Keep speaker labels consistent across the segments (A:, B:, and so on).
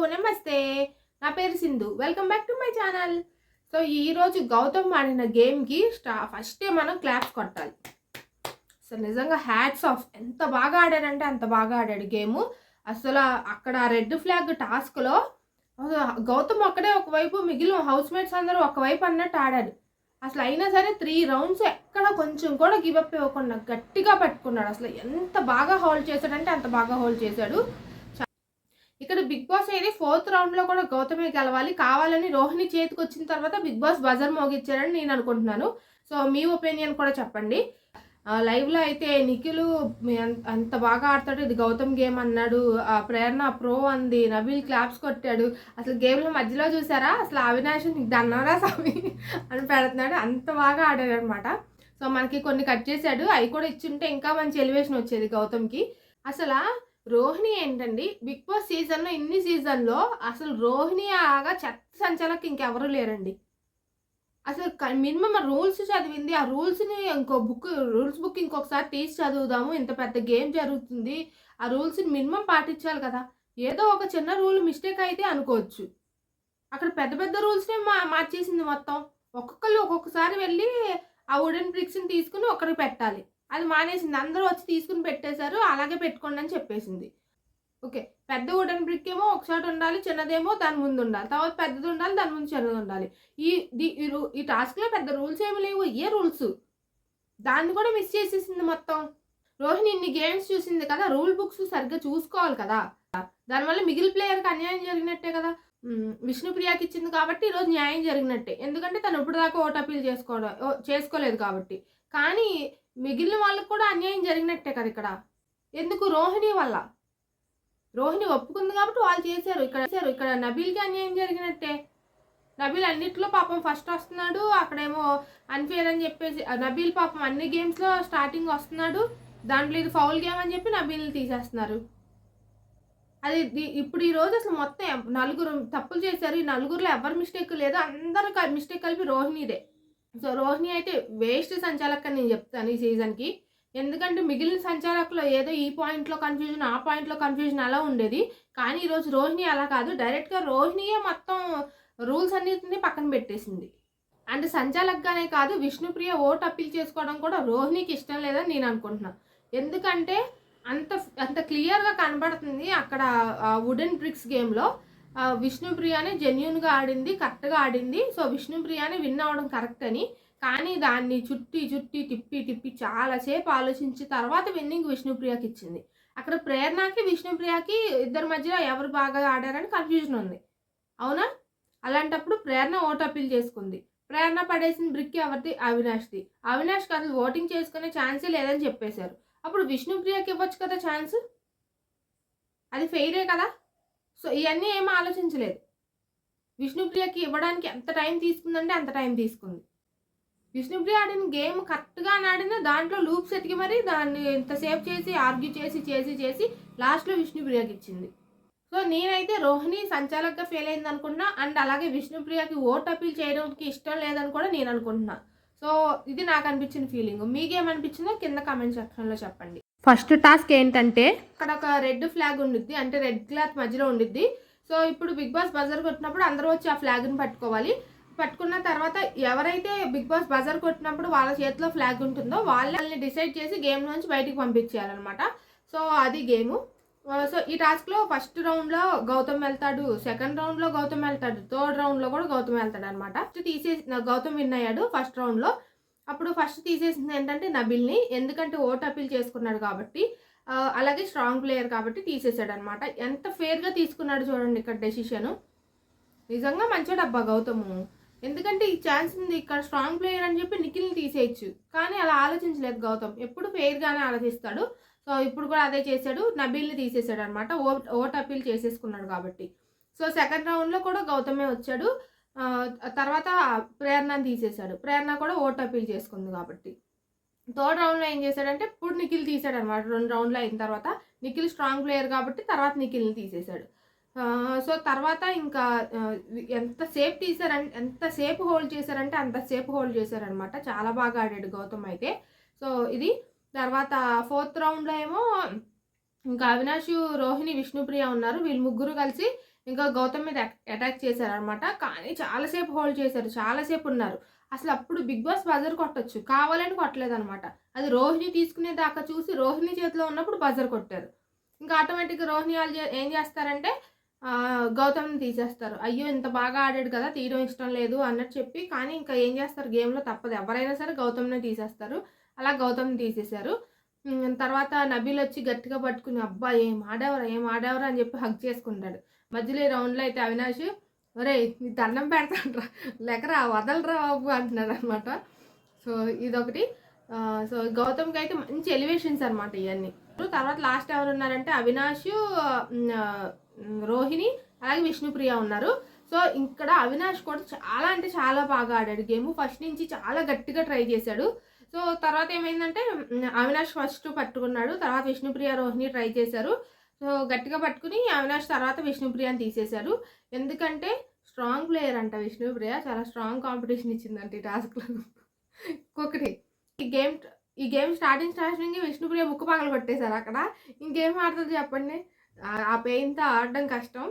A: నమస్తే. నా పేరు Sindhu. Welcome back to my channel. So ఈరోజు గౌతమ్ ఆడిన గేమ్‌కి ఫస్టే మనం క్లాప్స్ కొట్టాలి. సో నిజంగా హ్యాట్స్ ఆఫ్. ఎంత బాగా ఆడాడంటే అంత బాగా ఆడాడు గేము. అసలు అక్కడ రెడ్ ఫ్లాగ్ టాస్క్‌లో గౌతమ్ ఒక్కడే ఒకవైపు, మిగిలిన హౌస్‌మేట్స్ అందరూ ఒకవైపు అన్నట్టు ఆడాడు. అసలు అయినా సరే 3 రౌండ్స్ ఎక్కడ కొంచెం కూడా గివ్ అప్ ఇవ్వకుండా గట్టిగా పట్టుకున్నాడు. అసలు ఎంత బాగా హోల్డ్ చేశాడంటే అంత బాగా హోల్డ్ చేశాడు. ఇక్కడ బిగ్ బాస్ అయితే 4th రౌండ్‌లో కూడా గౌతమే గెలవాలి. కావాలని రోహిణి చేతికొచ్చిన తర్వాత బిగ్ బాస్ బజర్ మోగిచ్చారని నేను అనుకుంటున్నాను. సో మీ ఒపీనియన్ కూడా చెప్పండి. లైవ్‌లో అయితే నిఖిల్ అంత బాగా ఆడతాడు, ఇది గౌతమ్ గేమ్ అన్నాడు. ప్రేరణ ప్రో అంది, నబీల్ క్లాప్స్ కొట్టాడు. అసలు గేమ్‌లో మధ్యలో చూసారా, అసలు అవినాష్ నీకు దన్నరా స్వామి అని పెడుతున్నాడు. అంత బాగా ఆడాడనమాట. సో మనకి కొన్ని కట్ చేశాడు. అవి కూడా ఇచ్చుంటే ఇంకా మంచి ఎలివేషన్ వచ్చేది గౌతమ్‌కి. అసలా రోహిణి ఏంటండి, బిగ్ బాస్ సీజన్లో ఇన్ని సీజన్లో అసలు రోహిణి ఆగా చెత్త సంచాలకు ఇంకెవరూ లేరండి. అసలు మినిమం రూల్స్ చదివింది. ఆ రూల్స్ని రూల్స్ బుక్ ఇంకొకసారి తీసి చదువుదాము, ఇంత పెద్ద గేమ్ జరుగుతుంది, ఆ రూల్స్ని మినిమం పాటించాలి కదా. ఏదో ఒక చిన్న రూల్ మిస్టేక్ అయితే అనుకోవచ్చు. అక్కడ పెద్ద పెద్ద రూల్స్నే మార్చేసింది మొత్తం. ఒక్కొక్కసారి వెళ్ళి ఆ వుడెన్ బ్రిక్స్ని తీసుకుని ఒక్కడికి పెట్టాలి, అది మానేసింది. అందరూ వచ్చి తీసుకుని పెట్టేశారు, అలాగే పెట్టుకోండి అని చెప్పేసింది. ఓకే, పెద్ద వుడెన్ బ్రిక్ ఏమో ఒకసారి ఉండాలి, చిన్నదేమో దాని ముందు ఉండాలి, తర్వాత పెద్దది ఉండాలి, దాని ముందు చిన్నది ఉండాలి. ఈ టాస్క్లో పెద్ద రూల్స్ ఏమి లేవు, ఏ రూల్స్, దాన్ని కూడా మిస్ చేసేసింది మొత్తం. రోహిణి ఇన్ని గేమ్స్ చూసింది కదా, రూల్ బుక్స్ సరిగ్గా చూసుకోవాలి కదా. దానివల్ల మిగిలిన ప్లేయర్కి అన్యాయం జరిగినట్టే కదా. విష్ణుప్రియకి ఇచ్చింది కాబట్టి ఈరోజు న్యాయం జరిగినట్టే, ఎందుకంటే తను ఇప్పుడు దాకా ఓట్ అపీల్ చేసుకోలేదు కాబట్టి. కానీ మిగిలిన వాళ్ళకు కూడా అన్యాయం జరిగినట్టే కదా ఇక్కడ. ఎందుకు? రోహిణి వల్ల. రోహిణి ఒప్పుకుంది కాబట్టి వాళ్ళు చేశారు. ఇక్కడ నబీల్కి అన్యాయం జరిగినట్టే. నబీల్ అన్నిట్లో పాపం ఫస్ట్ వస్తున్నాడు, అక్కడేమో అన్ఫేర్ అని చెప్పేసి నబీల్ పాపం అన్ని గేమ్స్లో స్టార్టింగ్ వస్తున్నాడు, దాంట్లో ఇది ఫౌల్ గేమ్ అని చెప్పి నబీల్ని తీసేస్తున్నారు. అది ఇప్పుడు ఈరోజు అసలు మొత్తం 4 తప్పులు చేశారు. ఈ 4లో ఎవరు మిస్టేక్ లేదు, అందరూ మిస్టేక్ కలిపి రోహిణిదే. సో రోహిణి అయితే వేస్ట్ సంచాలక్ అని నేను చెప్తాను ఈ సీజన్కి. ఎందుకంటే మిగిలిన సంచాలకులో ఏదో ఈ పాయింట్లో కన్ఫ్యూజన్, ఆ పాయింట్లో కన్ఫ్యూజన్ అలా ఉండేది. కానీ ఈరోజు రోహిణి అలా కాదు, డైరెక్ట్గా రోహిణియే మొత్తం రూల్స్ అన్నిటిని పక్కన పెట్టేసింది. అంటే సంచాలక్గానే కాదు, విష్ణుప్రియ ఓట్ అప్పీల్ చేసుకోవడం కూడా రోహిణికి ఇష్టం లేదని నేను అనుకుంటున్నాను. ఎందుకంటే అంత క్లియర్గా కనబడుతుంది అక్కడ వుడెన్ బ్రిక్స్ గేమ్లో విష్ణుప్రియనే జెన్యున్గా ఆడింది, కరెక్ట్గా ఆడింది. సో విష్ణుప్రియనే విన్ అవ్వడం కరెక్ట్ అని. కానీ దాన్ని తిప్పి చాలాసేపు ఆలోచించి తర్వాత విన్నింగ్ విష్ణుప్రియకి ఇచ్చింది. అక్కడ ప్రేరణకి విష్ణుప్రియకి ఇద్దరి మధ్యలో ఎవరు బాగా ఆడారని కన్ఫ్యూజన్ ఉంది, అవునా? అలాంటప్పుడు ప్రేరణ ఓట్ అప్పీల్ చేసుకుంది. ప్రేరణ పడేసిన బ్రిక్ ఎవరిది? అవినాష్ది. అవినాష్కి అసలు ఓటింగ్ చేసుకునే ఛాన్సే లేదని చెప్పేశారు. అప్పుడు విష్ణుప్రియకి ఇవ్వచ్చు కదా ఛాన్స్, అది ఫెయిరే కదా. సో ఇవన్నీ ఏమీ ఆలోచించలేదు. విష్ణుప్రియకి ఇవ్వడానికి ఎంత టైం తీసుకుందంటే అంత టైం తీసుకుంది. విష్ణుప్రియ ఆడిన గేమ్ కరెక్ట్గా ఆడిన దాంట్లో లూప్స్ ఎతికి మరి దాన్ని ఎంతసేపు చేసి ఆర్గ్యూ చేసి లాస్ట్లో విష్ణుప్రియకి ఇచ్చింది. సో నేనైతే రోహిణి సంచాలక్గా ఫెయిల్ అయింది అనుకున్నా, అండ్ అలాగే విష్ణుప్రియకి ఓట్ అపీల్ చేయడానికి ఇష్టం లేదని కూడా నేను అనుకుంటున్నా. సో ఇది నాకు అనిపించిన ఫీలింగ్. మీకేమనిపించిందో కింద కామెంట్ సెక్షన్లో చెప్పండి. ఫస్ట్ టాస్క్ ఏంటంటే, అక్కడ ఒక రెడ్ ఫ్లాగ్ ఉండిద్ది, అంటే రెడ్ క్లాత్ మధ్యలో ఉండిద్ది. సో ఇప్పుడు బిగ్ బాస్ బజర్ కొట్టినప్పుడు అందరూ వచ్చి ఆ ఫ్లాగ్ని పట్టుకోవాలి. పట్టుకున్న తర్వాత ఎవరైతే బిగ్ బాస్ బజర్ కొట్టినప్పుడు వాళ్ళ చేతిలో ఫ్లాగ్ ఉంటుందో వాళ్ళని డిసైడ్ చేసి గేమ్ నుంచి బయటికి పంపించేయాలన్నమాట. సో అది గేము. సో ఈ టాస్క్లో ఫస్ట్ రౌండ్లో గౌతమ్ వెళ్తాడు, సెకండ్ రౌండ్లో గౌతమ్ వెళ్తాడు, థర్డ్ రౌండ్లో కూడా గౌతమ్ వెళ్తాడు అనమాట. గౌతమ్ విన్ అయ్యాడు ఫస్ట్ రౌండ్లో. అప్పుడు ఫస్ట్ తీసేసింది ఏంటంటే నబీల్ని, ఎందుకంటే ఓట్ అపీల్ చేసుకున్నాడు కాబట్టి, అలాగే స్ట్రాంగ్ ప్లేయర్ కాబట్టి తీసేసాడు అనమాట. ఎంత ఫేర్గా తీసుకున్నాడు చూడండి ఇక్కడ డెసిషన్. నిజంగా మంచోడు అబ్బా గౌతము. ఎందుకంటే ఈ ఛాన్స్ ఉంది, ఇక్కడ స్ట్రాంగ్ ప్లేయర్ అని చెప్పి నిఖిల్ని తీసేయచ్చు, కానీ అలా ఆలోచించలేదు గౌతమ్. ఎప్పుడు ఫెయిర్గానే ఆలోచిస్తాడు. సో ఇప్పుడు కూడా అదే చేశాడు, నబీల్ని తీసేసాడు అనమాట, ఓట్ అపీల్ చేసేసుకున్నాడు కాబట్టి. సో సెకండ్ రౌండ్లో కూడా గౌతమే వచ్చాడు, తర్వాత ప్రేరణని తీసేశాడు, ప్రేరణ కూడా ఓట్ అపీల్ చేసుకుంది కాబట్టి. థర్డ్ రౌండ్లో ఏం చేశాడంటే ఇప్పుడు నిఖిల్ తీసాడు అనమాట. 2 రౌండ్లు అయిన తర్వాత నిఖిల్ స్ట్రాంగ్ ప్లేయర్ కాబట్టి తర్వాత నిఖిల్ని తీసేశాడు. సో తర్వాత ఇంకా ఎంతసేపు హోల్డ్ చేశారంటే అంతసేపు హోల్డ్ చేశారనమాట. చాలా బాగా ఆడాడు గౌతమ్ అయితే. సో ఇది తర్వాత 4th రౌండ్లో ఏమో ఇంకా అవినాష్, రోహిణి, విష్ణుప్రియ ఉన్నారు. వీళ్ళు ముగ్గురు కలిసి ఇంకా గౌతమ్ మీద అటాక్ చేశారనమాట. కానీ చాలాసేపు హోల్డ్ చేశారు. చాలాసేపు ఉన్నారు. అసలు అప్పుడు బిగ్ బాస్ బజర్ కొట్టొచ్చు. కావాలని కొట్టలేదనమాట. అది రోహిణి తీసుకునే దాకా చూసి రోహిణి చేతిలో ఉన్నప్పుడు బజర్ కొట్టారు. ఇంకా ఆటోమేటిక్‌గా రోహిణి ఆళ్ళు ఏం చేస్తారంటే గౌతమ్‌ని తీసేస్తారు. అయ్యో! ఇంత బాగా ఆడాడు కదా! తీయడం ఇష్టం లేదు అన్నట్టు చెప్పి కానీ ఇంకా ఏం చేస్తారు గేమ్‌లో తప్పదు. ఎవరైనా సరే గౌతమ్‌నే తీసేస్తారు. అలా గౌతమ్‌ని తీసేశారు. తర్వాత నబీల్ వచ్చి గట్టిగా పట్టుకుని అబ్బా! ఏం ఆడావురా! ఏం ఆడావురా! అని చెప్పి హగ్ చేసుకుంటాడు. మధ్యలో ఈ రౌండ్‌లో అయితే అవినాష్ ఒరేయ్! నీకు దండం పెడతానురా లేకరా వదలరా బాబు అంటున్నాడనమాట. సో ఇదొకటి. సో గౌతమ్‌కైతే మంచి ఎలివేషన్స్ అనమాట ఇయన్నీ. తర్వాత లాస్ట్ ఎవరున్నారంటే అవినాష్, రోహిణి అలాగే విష్ణుప్రియ ఉన్నారు. సో ఇక్కడ అవినాష్ కూడా చాలా అంటే చాలా బాగా ఆడాడు గేమ్. ఫస్ట్ నుంచి చాలా గట్టిగా ట్రై చేశాడు. సో తర్వాత ఏమైందంటే అవినాష్ ఫస్ట్ పట్టుకున్నాడు. తర్వాత విష్ణుప్రియ, రోహిణి ట్రై చేశారు. సో గట్టిగా పట్టుకుని అవినాష్ తర్వాత విష్ణుప్రియని తీసేశారు. ఎందుకంటే స్ట్రాంగ్ ప్లేయర్ అంట విష్ణుప్రియ. చాలా స్ట్రాంగ్ కాంపిటీషన్ ఇచ్చిందంట ఈ టాస్క్‌లో. ఇంకొకటి ఈ గేమ్ స్టార్టింగ్ విష్ణుప్రియ ముక్కు పగలు కొట్టేశారు అక్కడ. ఇంకేం ఆడుతుంది చెప్పండి? ఆ పెయిన్‌తో ఆడడం కష్టం.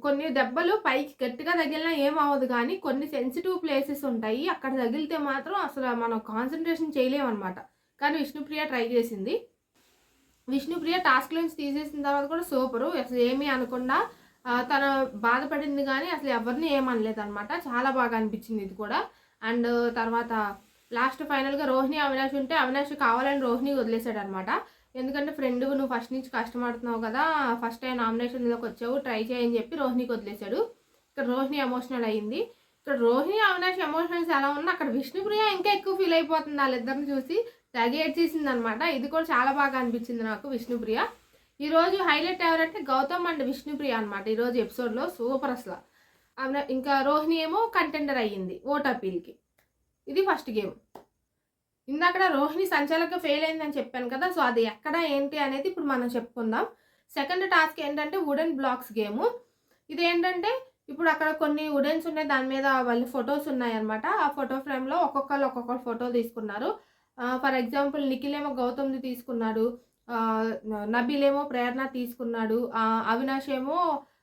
A: కొన్ని దెబ్బలు పైకి గట్టిగా తగిలినా ఏమవ్వదు కానీ కొన్ని సెన్సిటివ్ ప్లేసెస్ ఉంటాయి. అక్కడ తగిలితే మాత్రం అసలు మనం కాన్సంట్రేషన్ చేయలేమనమాట. కానీ విష్ణుప్రియ ట్రై చేసింది. విష్ణుప్రియ టాస్క్ నుంచి తీసేసిన తర్వాత కూడా సూపరు. అసలు ఏమీ అనకుండా తను బాధపడింది కానీ అసలు ఎవరిని ఏమనలేదనమాట. చాలా బాగా అనిపించింది ఇది కూడా. అండ్ తర్వాత లాస్ట్ ఫైనల్‌గా రోహిణి, అవినాష్ ఉంటే అవినాష్ కావాలని రోహిణి వదిలేసాడనమాట. ఎందుకంటే ఫ్రెండ్ నువ్వు ఫస్ట్ నుంచి కష్టపడుతున్నావు కదా! ఫస్ట్ టైం నామినేషన్‌లోకి వచ్చావు ట్రై చేయి అని చెప్పి రోహిణికి వదిలేసాడు. ఇక్కడ రోహిణి ఎమోషనల్ అయింది. ఇక్కడ రోహిణి, అవినాష్ ఎమోషనల్స్ ఎలా ఉన్నా అక్కడ విష్ణుప్రియ ఇంకా ఎక్కువ ఫీల్ అయిపోతుంది వాళ్ళిద్దరిని చూసి. తెగ ఏడ్చేసిందనమాట. ఇది కూడా చాలా బాగా అనిపించింది నాకు విష్ణుప్రియ. ఈరోజు హైలైట్ ఎవరంటే గౌతమ్ అండ్ విష్ణుప్రియ అనమాట. ఈరోజు ఎపిసోడ్‌లో సూపర్ అసల. ఇంకా రోహిణి ఏమో కంటెండర్ అయ్యింది ఓట్ అప్పీల్‌కి. ఇది ఫస్ట్ గేమ్. ఇందాకడ రోహిణి సంచాలకంగా ఫెయిల్ అయిందని చెప్పాను కదా! సో అది ఎక్కడ ఏంటి అనేది ఇప్పుడు మనం చెప్పుకుందాం. సెకండ్ టాస్క్ ఏంటంటే వుడెన్ బ్లాక్స్ గేము. ఇదేంటంటే ఇప్పుడు అక్కడ కొన్ని వుడెన్స్ ఉన్నాయి. దాని మీద వాళ్ళ ఫోటోస్ ఉన్నాయన్నమాట. ఆ ఫోటో ఫ్రేమ్‌లో ఒక్కొక్కళ్ళు ఒక్కొక్క ఫోటో తీసుకున్నారు. ఫర్ ఎగ్జాంపుల్ నిఖిల్ ఏమో గౌతమ్‌ది తీసుకున్నాడు. నబీల్ ఏమో ప్రేరణ తీసుకున్నాడు. అవినాష్ ఏమో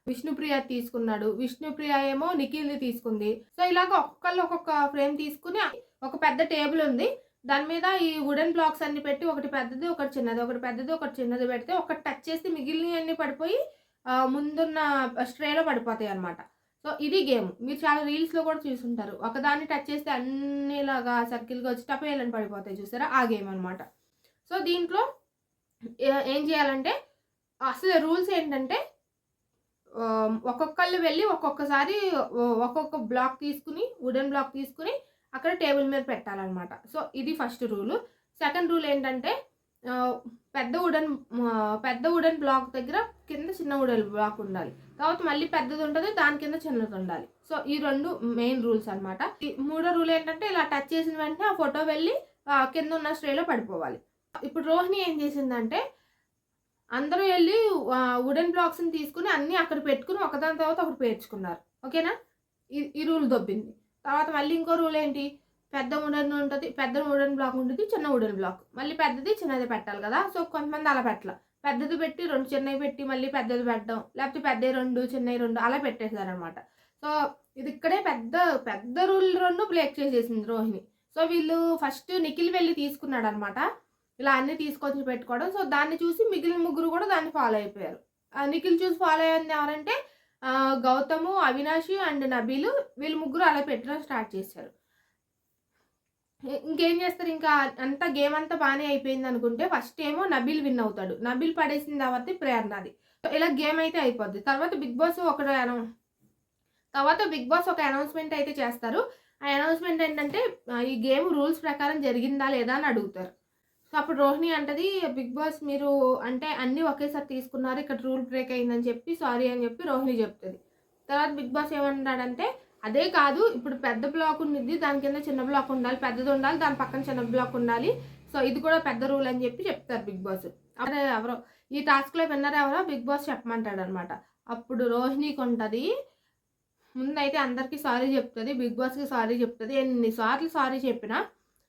A: విష్ణుప్రియ తీసుకున్నాడు. విష్ణుప్రియ ఏమో నిఖిల్‌ది తీసుకుంది. సో ఇలాగ ఒక్కొక్కళ్ళు ఒక్కొక్క ఫ్రేమ్ తీసుకుని ఒక పెద్ద టేబుల్ ఉంది. దాని మీద ఈ వుడెన్ బ్లాక్స్ అన్ని పెట్టి ఒకటి పెద్దది, ఒకటి చిన్నది, ఒకటి పెద్దది, ఒకటి చిన్నది పెడితే ఒకటి టచ్ చేస్తే మిగిలినవన్నీ పడిపోయి ముందున్న స్ట్రేలో పడిపోతాయి అనమాట. సో ఇది గేమ్. మీరు చాలా రీల్స్‌లో కూడా చూసుంటారు. ఒకదాన్ని టచ్ చేస్తే అన్నిలాగా సర్కిల్‌గా వచ్చి టపేలని పడిపోతాయి చూసారా? ఆ గేమ్ అనమాట. సో దీంట్లో ఏం చేయాలంటే అసలు రూల్స్ ఏంటంటే ఒక్కొక్కళ్ళు వెళ్ళి ఒక్కొక్కసారి ఒక్కొక్క బ్లాక్ తీసుకుని వుడెన్ బ్లాక్ తీసుకుని అక్కడ టేబుల్ మీద పెట్టాలన్నమాట. సో ఇది ఫస్ట్ రూలు. సెకండ్ రూల్ ఏంటంటే పెద్ద వుడెన్ బ్లాక్ దగ్గర కింద చిన్న వుడెన్ బ్లాక్ ఉండాలి. తర్వాత మళ్ళీ పెద్దది ఉంటుంది, దాని కింద చిన్నది ఉండాలి. సో ఈ రెండు మెయిన్ రూల్స్ అనమాట. మూడో రూల్ ఏంటంటే ఇలా టచ్ చేసిన వెంటనే ఆ ఫోటో వెళ్ళి కింద ఉన్న స్ట్రేలో పడిపోవాలి. ఇప్పుడు రోహిణి ఏం చేసిందంటే అందరూ వెళ్ళి వుడెన్ బ్లాక్స్ని తీసుకుని అన్నీ అక్కడ పెట్టుకుని ఒకదాని తర్వాత ఒకటి పేర్చుకున్నారు. ఓకేనా? ఈ రూల్ దొబ్బింది. తర్వాత మళ్ళీ ఇంకో రూల్ ఏంటి? పెద్ద వుడెన్ బ్లాక్ ఉంటుంది, చిన్న వుడెన్ బ్లాక్. మళ్ళీ పెద్దది చిన్నది పెట్టాలి కదా! సో కొంతమంది అలా పెట్టాల. పెద్దది పెట్టి 2 చిన్నవి పెట్టి మళ్ళీ పెద్దది పెట్టడం, లేకపోతే పెద్దవి 2 చిన్నవి 2 అలా పెట్టేశారనమాట. సో ఇది ఇక్కడే పెద్ద రూల్ 2 బ్రేక్ చేసేసింది రోహిణి. సో వీళ్ళు ఫస్ట్ నిఖిల్ వెళ్ళి తీసుకున్నాడనమాట. ఇలా అన్నీ తీసుకొచ్చి పెట్టుకోవడం. సో దాన్ని చూసి మిగిలిన ముగ్గురు కూడా దాన్ని ఫాలో అయిపోయారు. నిఖిల్ చూసి ఫాలో అయ్యింది ఎవరంటే గౌతము, అవినాష్ అండ్ నబీలు. వీళ్ళు ముగ్గురు అలా పెట్టడం స్టార్ట్ చేశారు. ఇంకేం చేస్తారు ఇంకా అంతా గేమ్ అంతా బాగానే అయిపోయింది అనుకుంటే ఫస్ట్ ఏమో నబీల్ విన్ అవుతాడు. నబీల్ పడేసిన తర్వాత ప్రేరణది. ఇలా గేమ్ అయితే అయిపోద్ది. తర్వాత బిగ్ బాస్ ఒక అనౌన్స్మెంట్ అయితే చేస్తారు. ఆ అనౌన్స్మెంట్ ఏంటంటే ఈ గేమ్ రూల్స్ ప్రకారం జరిగిందా లేదా అని అడుగుతారు. సో అప్పుడు రోహిణి అంటది బిగ్ బాస్ మీరు అంటే అన్నీ ఒకేసారి తీసుకున్నారు, ఇక్కడ రూల్ బ్రేక్ అయిందని చెప్పి సారీ అని చెప్పి రోహిణి చెప్తుంది. తర్వాత బిగ్ బాస్ ఏమంటాడంటే అదే కాదు ఇప్పుడు పెద్ద బ్లాక్ ఉంది, దాని కింద చిన్న బ్లాక్ ఉండాలి, పెద్దది ఉండాలి, దాని పక్కన చిన్న బ్లాక్ ఉండాలి. సో ఇది కూడా పెద్ద రూల్ అని చెప్పి చెప్తారు బిగ్ బాస్. అదే ఎవరో ఈ టాస్క్లో విన్నర్ ఎవరో బిగ్ బాస్ చెప్పమంటాడు అనమాట. అప్పుడు రోహిణికి ఉంటుంది ముందైతే అందరికీ సారీ చెప్తుంది, బిగ్ బాస్కి సారీ చెప్తుంది. ఎన్నిసార్లు సారీ చెప్పినా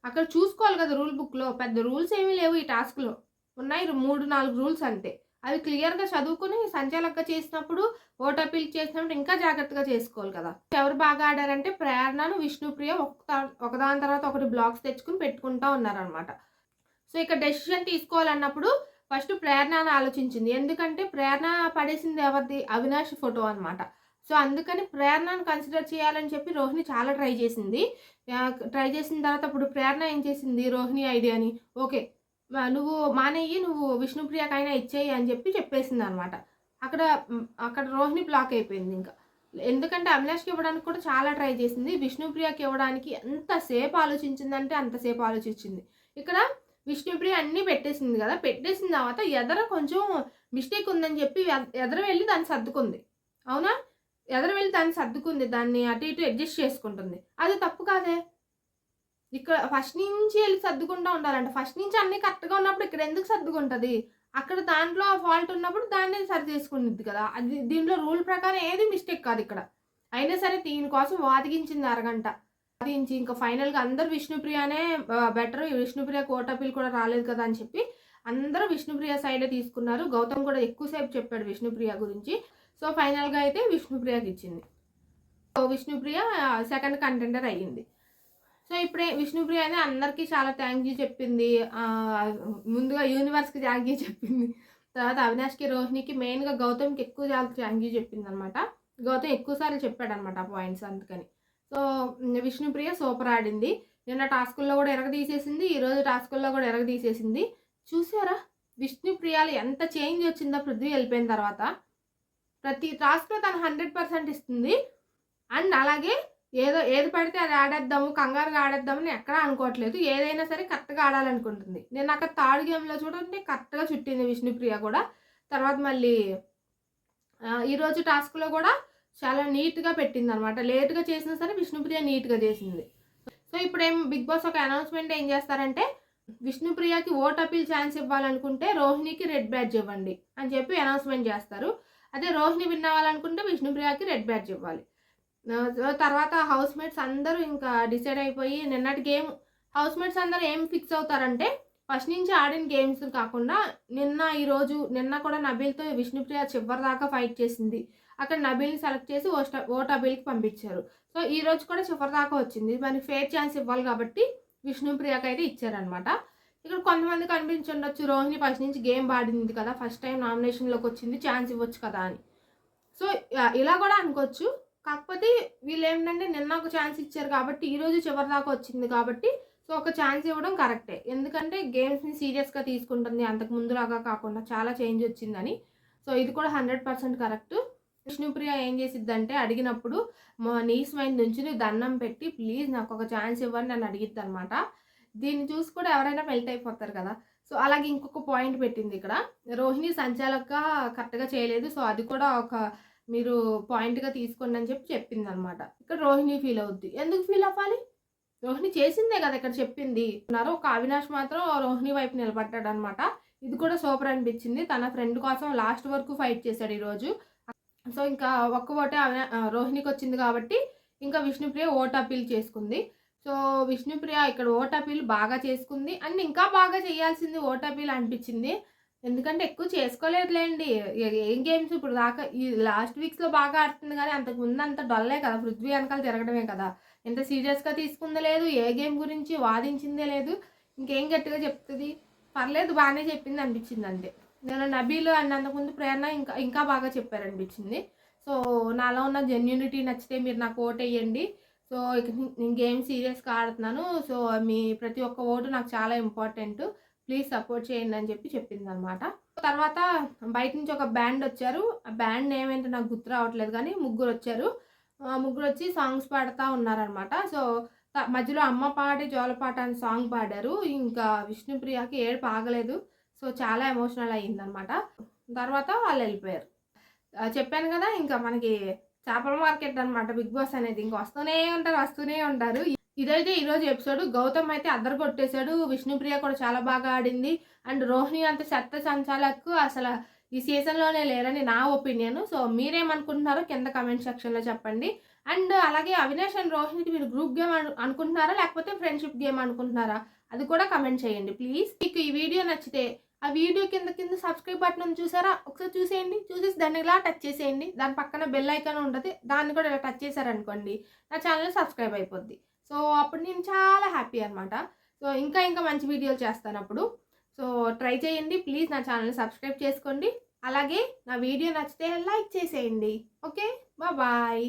A: అక్కడ చూసుకోవాలి కదా రూల్ బుక్లో. పెద్ద రూల్స్ ఏమీ లేవు ఈ టాస్క్లో. ఉన్నాయి 3-4 రూల్స్ అంతే. అవి క్లియర్‌గా చదువుకొని సంచాలకుగా చేసినప్పుడు, ఓట్ అప్పీల్ చేసినప్పుడు ఇంకా జాగ్రత్తగా చేసుకోవాలి కదా! ఎవరు బాగా ఆడారంటే ప్రేరణను, విష్ణుప్రియ ఒకదాని తర్వాత ఒకటి బ్లాక్స్ తెచ్చుకొని పెట్టుకుంటా ఉన్నారనమాట. సో, ఇక్కడ డెసిషన్ తీసుకోవాలన్నప్పుడు ఫస్ట్ ప్రేరణని ఆలోచించింది. ఎందుకంటే ప్రేరణ పడేసింది ఎవరిది? అవినాష్ ఫోటో అనమాట. సో, అందుకని ప్రేరణను కన్సిడర్ చేయాలని చెప్పి రోహిణి చాలా ట్రై చేసింది. ట్రై చేసిన తర్వాత ఇప్పుడు ప్రేరణ ఏం చేసింది? రోహిణి ఐడియాని ఓకే. నువ్వు మానేయి, నువ్వు విష్ణుప్రియకైనా ఇచ్చేయి అని చెప్పేసిందనమాట. అక్కడ రోహిణి బ్లాక్ అయిపోయిందింక. ఎందుకంటే అవినాష్‌కి ఇవ్వడానికి కూడా చాలా ట్రై చేసింది. విష్ణుప్రియకి ఇవ్వడానికి ఎంతసేపు ఆలోచించిందంటే అంతసేపు ఆలోచించింది. ఇక్కడ విష్ణుప్రియ అన్నీ పెట్టేసింది గదా! పెట్టేసిన తర్వాత ఎదర కొంచెం మిస్టేక్ ఉందని చెప్పి ఎదర వెళ్లి దాన్ని సర్దుకుంది. అవునా? ఎదర వెళ్లి దాన్ని సర్దుకుంది. దాన్ని అటు ఇటు అడ్జస్ట్ చేసుకుంటుంది. అది తప్పు కాదే! ఇక్కడ ఫస్ట్ నుంచి ఎళ్లి సర్దుకుంటా ఉండాలంట. ఫస్ట్ నుంచి అన్నీ కరెక్ట్‌గా ఉన్నప్పుడు ఇక్కడ ఎందుకు సర్దుకుంటది? అక్కడ దాంట్లో ఫాల్ట్ ఉన్నప్పుడు దాన్నే సరి చేసుకునిద్ది కదా! అది దీంట్లో రూల్ ప్రకారం ఏది మిస్టేక్ కాదిక్కడ. అయినా సరే దీనికోసం వాదిగించింది అరగంట. వాదించి ఇంకా ఫైనల్‌గా అందరూ విష్ణుప్రియనే బెటరు. విష్ణుప్రియకి ఓట్ అప్పీల్ కూడా రాలేదు కదా! అని చెప్పి అందరూ విష్ణుప్రియ సైడే తీసుకున్నారు. గౌతమ్ కూడా ఎక్కువ సేపు చెప్పాడు విష్ణుప్రియ గురించి. సో, ఫైనల్‌గా అయితే విష్ణుప్రియకిచ్చింది. సో, విష్ణుప్రియ సెకండ్ కంటెండర్ అయ్యింది. సో, ఇప్పుడే విష్ణుప్రియ అనేది అందరికీ చాలా థ్యాంక్ యూ చెప్పింది. ముందుగా యూనివర్స్‌కి థ్యాంక్ యూ చెప్పింది. తర్వాత అవినాష్‌కి, రోహిణికి మెయిన్‌గా గౌతమ్‌కి ఎక్కువ థ్యాంక్ యూ చెప్పిందనమాట. గౌతమ్ ఎక్కువ సార్లు చెప్పాడనమాట ఆ పాయింట్స్ అందుకని. సో, విష్ణుప్రియ సూపర్ ఆడింది. నిన్న టాస్కుల్లో కూడా ఎరగదీసేసింది. ఈరోజు టాస్కుల్లో కూడా ఎరగదీసేసింది. చూసారా? విష్ణుప్రియలో ఎంత చేంజ్ వచ్చిందో పృథ్వీ వెళ్ళిపోయిన తర్వాత. ప్రతి టాస్క్‌లో తను 100% ఇస్తుంది. అండ్ అలాగే ఏది పడితే అది ఆడేద్దాము, కంగారుగా ఆడేద్దామని ఎక్కడా అనుకోవట్లేదు. ఏదైనా సరే కరెక్ట్‌గా ఆడాలనుకుంటుంది. నేను అక్కడ థర్డ్ గేమ్‌లో చూడండి కరెక్ట్‌గా చుట్టింది విష్ణుప్రియ కూడా. తర్వాత మళ్ళీ ఈరోజు టాస్క్‌లో కూడా చాలా నీట్‌గా పెట్టిందనమాట. లేట్‌గా చేసినా సరే విష్ణుప్రియ నీట్‌గా చేసింది. సో, ఇప్పుడేం బిగ్ బాస్ ఒక అనౌన్స్‌మెంట్ ఏం చేస్తారంటే, విష్ణుప్రియకి ఓట్ అప్పీల్ ఛాన్స్ ఇవ్వాలనుకుంటే రోహిణికి రెడ్ బ్యాడ్జ్ ఇవ్వండి అని చెప్పి అనౌన్స్‌మెంట్ చేస్తారు. అదే రోహిణి విన్ అవ్వాలనుకుంటే విష్ణుప్రియకి రెడ్ బ్యాడ్జ్ ఇవ్వాలి. తర్వాత హౌస్‌మేట్స్ అందరూ ఇంకా డిసైడ్ అయిపోయి నిన్నటి గేమ్ హౌస్‌మేట్స్ అందరూ ఏం ఫిక్స్ అవుతారంటే, ఫస్ట్ నుంచి ఆడిన గేమ్స్ కాకుండా నిన్న కూడా నబీల్‌తో విష్ణుప్రియ చివరిదాకా ఫైట్ చేసింది. అక్కడ నబీల్‌ని సెలెక్ట్ చేసి ఓట్ అబీల్‌కి పంపించారు. సో, ఈరోజు కూడా చివరిదాకా వచ్చింది. మరి ఫెయిర్ ఛాన్స్ ఇవ్వాలి కాబట్టి విష్ణుప్రియకైతే ఇచ్చారనమాట. ఇక్కడ కొంతమందికి అనిపించుండొచ్చు రోహిణి ఫస్ట్ నుంచి గేమ్ ఆడింది కదా! ఫస్ట్ టైం నామినేషన్‌లోకి వచ్చింది ఛాన్స్ ఇవ్వచ్చు కదా అని. సో, ఇలా కూడా అనుకోవచ్చు. కాకపోతే వీళ్ళేంటంటే నిన్న ఒక ఛాన్స్ ఇచ్చారు కాబట్టి, ఈరోజు చివరిదాకా వచ్చింది కాబట్టి, సో, ఒక ఛాన్స్ ఇవ్వడం కరెక్టే. ఎందుకంటే గేమ్స్‌ని సీరియస్‌గా తీసుకుంటుంది. అంతకు ముందులాగా కాకుండా చాలా చేంజ్ వచ్చిందని. సో, ఇది కూడా 100% కరెక్ట్. విష్ణుప్రియ ఏం చేసిద్దంటే అడిగినప్పుడు నీస్ మీద నుంచుని దండం పెట్టి ప్లీజ్ నాకు ఒక ఛాన్స్ ఇవ్వండి అని అడిగిద్దనమాట. దీన్ని చూసి కూడా ఎవరైనా మెల్ట్ అయిపోతారు కదా! సో, అలాగే ఇంకొక పాయింట్ పెట్టింది ఇక్కడ. రోహిణి సంచాలకుగా కరెక్ట్‌గా చేయలేదు. సో, అది కూడా మీరు పాయింట్‌గా తీసుకోండి అని చెప్పిందనమాట. ఇక్కడ రోహిణి ఫీల్ అవుద్ది. ఎందుకు ఫీల్ అవ్వాలి? రోహిణి చేసిందే కదా ఇక్కడ చెప్పింది. ఒక అవినాష్ మాత్రం రోహిణి వైపు నిలబడ్డాడనమాట. ఇది కూడా సూపర్ అనిపించింది. తన ఫ్రెండ్ కోసం లాస్ట్ వరకు ఫైట్ చేశాడు ఈరోజు. సో, ఇంకా ఒక్క ఓటే రోహిణికి వచ్చింది కాబట్టి ఇంకా విష్ణుప్రియ ఓట్ అప్పీల్ చేసుకుంది. సో, విష్ణుప్రియ ఇక్కడ ఓట్ అప్పీల్ బాగా చేసుకుంది. అండ్ ఇంకా బాగా చేయాల్సింది ఓట్ అప్పీల్ అనిపించింది. ఎందుకంటే ఎక్కువ చేసుకోలేదులేండి. ఏం గేమ్స్ ఇప్పుడు దాకా ఈ లాస్ట్ వీక్స్‌లో బాగా ఆడుతుంది కానీ అంతకుముందు అంతా డల్లే కదా! పృథ్వీ వెనకాల తిరగడమే కదా! ఎంత సీరియస్‌గా తీసుకుంది లేదు. ఏ గేమ్ గురించి వాదించిందే లేదు. ఇంకేం గట్టిగా చెప్తది? పర్లేదు బానే చెప్పింది అనిపించింది అంతే. నేను నబీల్ అండ్ అంతకుముందు ప్రేరణ ఇంకా బాగా చెప్పారనిపించింది. సో, నాలో ఉన్న జెన్యూనిటీ నచ్చితే మీరు నాకు ఓటెయ్యండి. సో, ఇక నేను గేమ్ సీరియస్‌గా ఆడుతున్నాను. సో, మీ ప్రతి ఒక్క ఓటు నాకు చాలా ఇంపార్టెంట్. ప్లీజ్ సపోర్ట్ చేయండి అని చెప్పిందనమాట. తర్వాత బయట నుంచి ఒక బ్యాండ్ వచ్చారు. ఆ బ్యాండ్ నేమ్ ఏంటో నాకు గుర్తు రావట్లేదు కానీ ముగ్గురొచ్చారు. ముగ్గురొచ్చి సాంగ్స్ పాడుతా ఉన్నారనమాట. సో, మధ్యలో అమ్మ పాడే జోలపాట అని సాంగ్ పాడారు. ఇంకా విష్ణుప్రియకి ఏడుపు ఆగలేదు. సో, చాలా ఎమోషనల్ అయ్యిందనమాట. తర్వాత వాళ్ళెళ్ళిపోయారు. చెప్పాను కదా! ఇంకా మనకి చేపల మార్కెట్ అనమాట బిగ్ బాస్ అనేది. ఇంక వస్తూనే ఉంటారు. ఇదైతే ఈరోజు ఎపిసోడ్. గౌతమ్ అయితే అదరగొట్టేశాడు. విష్ణుప్రియ కూడా చాలా బాగా ఆడింది. అండ్ రోహిణి అంత చెత్త సంచాలకు అసలు ఈ సీజన్‌లోనే లేరని నా ఒపీనియన్. సో, మీరేమనుకుంటున్నారో కింద కామెంట్ సెక్షన్‌లో చెప్పండి. అండ్ అలాగే అవినాష్ అండ్ రోహిణికి మీరు గ్రూప్ గేమ్ అనుకుంటున్నారా? లేకపోతే ఫ్రెండ్‌షిప్ గేమ్ అనుకుంటున్నారా? అది కూడా కామెంట్ చేయండి ప్లీజ్. మీకు ఈ వీడియో నచ్చితే ఆ వీడియో కింద సబ్స్క్రైబ్ బటన్ ఉంది చూసారా, ఒకసారి చూసేయండి. చూసేసి దాన్ని ఇలా టచ్ చేసేయండి. దాని పక్కన బెల్ ఐకాన్ ఉంటుంది, దాన్ని కూడా ఇలా టచ్ చేశారనుకోండి నా ఛానల్ సబ్స్క్రైబ్ అయిపోద్ది. సో అప్పుడు నేను చాలా హ్యాపీ అనమాట. సో ఇంకా ఇంకా మంచి వీడియోలు చేస్తాను అప్పుడు. సో ట్రై చేయండి ప్లీజ్, నా ఛానల్ని సబ్స్క్రైబ్ చేసుకోండి. అలాగే నా వీడియో నచ్చితే లైక్ చేసేయండి. Okay, bye.